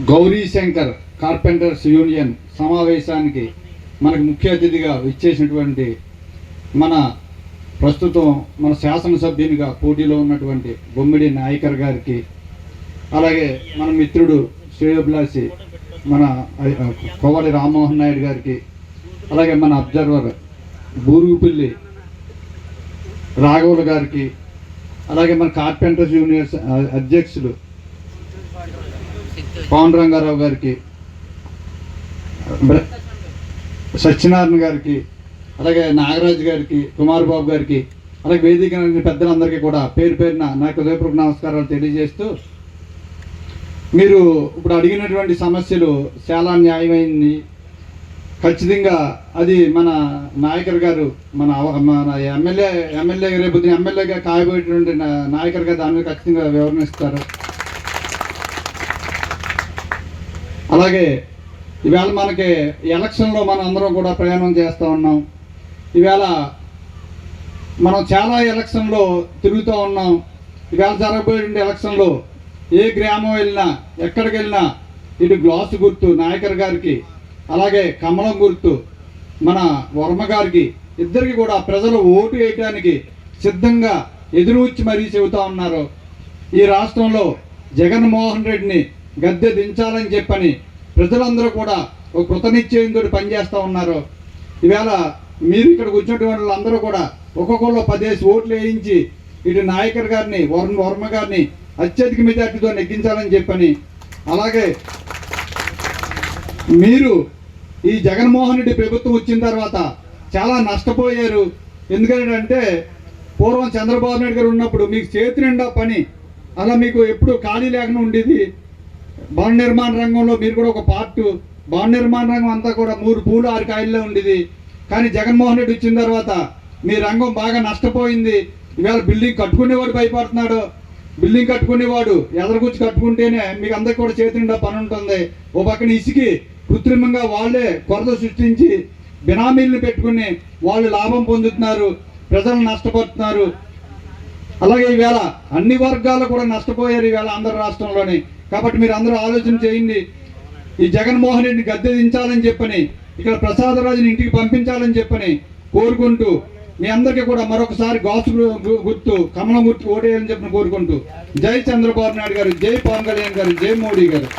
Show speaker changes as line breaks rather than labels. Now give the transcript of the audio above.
Gauri Shankar carpenters union సమావేశానికి మనకు ముఖ్య అతిథిగా ఇచ్చేసినటువంటి మన ప్రస్తుతం మన శాసనసభ్యునిగా పోటీలో ఉన్నటువంటి బొమ్మిడి నాయకర్ గారికి, అలాగే మన మిత్రుడు శ్రేయోభిలాషి మన కోవలి రామ్మోహన్ నాయుడు గారికి, అలాగే మన అబ్జర్వర్ బూరుగుపిల్లి రాఘవుల గారికి, అలాగే మన కార్పెంటర్స్ యూనియన్ అధ్యక్షులు పవన్ రంగారావు గారికి, సత్యనారాయణ గారికి, అలాగే నాగరాజు గారికి, కుమార్ బాబు గారికి, అలాగే వేదిక పెద్దలందరికీ కూడా పేరు పేరున నాకు హృదయపూర్వక నమస్కారాలు తెలియజేస్తూ, మీరు ఇప్పుడు అడిగినటువంటి సమస్యలు చాలా న్యాయమైంది. ఖచ్చితంగా అది మన నాయకర్ గారు మన ఎమ్మెల్యే రేపు ఎమ్మెల్యేగా కాబోయేటువంటి నాయకర్ గారు దాని మీద ఖచ్చితంగా వివరణిస్తారు. అలాగే ఈవేళ మనకి ఎలక్షన్లో మనం అందరం కూడా ప్రయాణం చేస్తూ ఉన్నాం. ఈవేళ మనం చాలా ఎలక్షన్లో తిరుగుతూ ఉన్నాం. ఈవేళ జరగబోయే ఎలక్షన్లో ఏ గ్రామం వెళ్ళినా ఎక్కడికి వెళ్ళినా ఇటు గ్లాసు గుర్తు నాయకర్ గారికి, అలాగే కమలం గుర్తు మన వర్మ గారికి, ఇద్దరికి కూడా ప్రజలు ఓటు వేయడానికి సిద్ధంగా ఎదురుచ్చి మరీ చెబుతూ ఉన్నారు. ఈ రాష్ట్రంలో జగన్మోహన్ రెడ్డిని గద్దె దించాలని చెప్పని ప్రజలందరూ కూడా ఒక కృతనిశ్చయంతో పనిచేస్తూ ఉన్నారు. ఈవేళ మీరు ఇక్కడ కూర్చున్నటువంటి వాళ్ళందరూ కూడా ఒక్కొక్కళ్ళు 10 ఓట్లు వేయించి ఇటు నాయకర్ గారిని వర్మ గారిని అత్యధిక మెజార్టీతో నెగ్గించాలని చెప్పని, అలాగే మీరు ఈ జగన్మోహన్ రెడ్డి ప్రభుత్వం వచ్చిన తర్వాత చాలా నష్టపోయారు. ఎందుకంటే పూర్వం చంద్రబాబు నాయుడు గారు ఉన్నప్పుడు మీకు చేతి నిండా పని, అలా మీకు ఎప్పుడు ఖాళీ లేకుండా ఉండేది. భవన నిర్మాణ రంగంలో మీరు కూడా ఒక పార్ట్, భవన నిర్మాణ రంగం అంతా కూడా 3 పూలు 6 కాయల్లో ఉండేది. కానీ జగన్మోహన్ రెడ్డి వచ్చిన తర్వాత మీ రంగం బాగా నష్టపోయింది. ఇవాళ బిల్డింగ్ కట్టుకునేవాడు భయపడుతున్నాడు. బిల్డింగ్ కట్టుకునేవాడు ఎదరగుచ్చి కట్టుకుంటేనే మీకు అందరికి కూడా చేతి నిండా పని ఉంటుంది. ఓ పక్కన ఇసుకి కృత్రిమంగా వాళ్ళే కొరత సృష్టించి బినామీలను పెట్టుకుని వాళ్ళు లాభం పొందుతున్నారు, ప్రజలు నష్టపడుతున్నారు. అలాగే ఈవేళ అన్ని వర్గాలు కూడా నష్టపోయారు ఈవేళ ఆంధ్ర రాష్ట్రంలోని. కాబట్టి మీరు అందరూ ఆలోచన చేయండి. ఈ జగన్మోహన్ రెడ్డిని గద్దె దించాలని చెప్పని, ఇక్కడ ప్రసాదరాజుని ఇంటికి పంపించాలని చెప్పని కోరుకుంటూ, మీ అందరికీ కూడా మరొకసారి గాసు గుర్తు కమలం గుర్తు ఓటేయాలని చెప్పని కోరుకుంటూ, జై చంద్రబాబు నాయుడు గారు, జై పవన్ కళ్యాణ్ గారు, జై మోడీ గారు.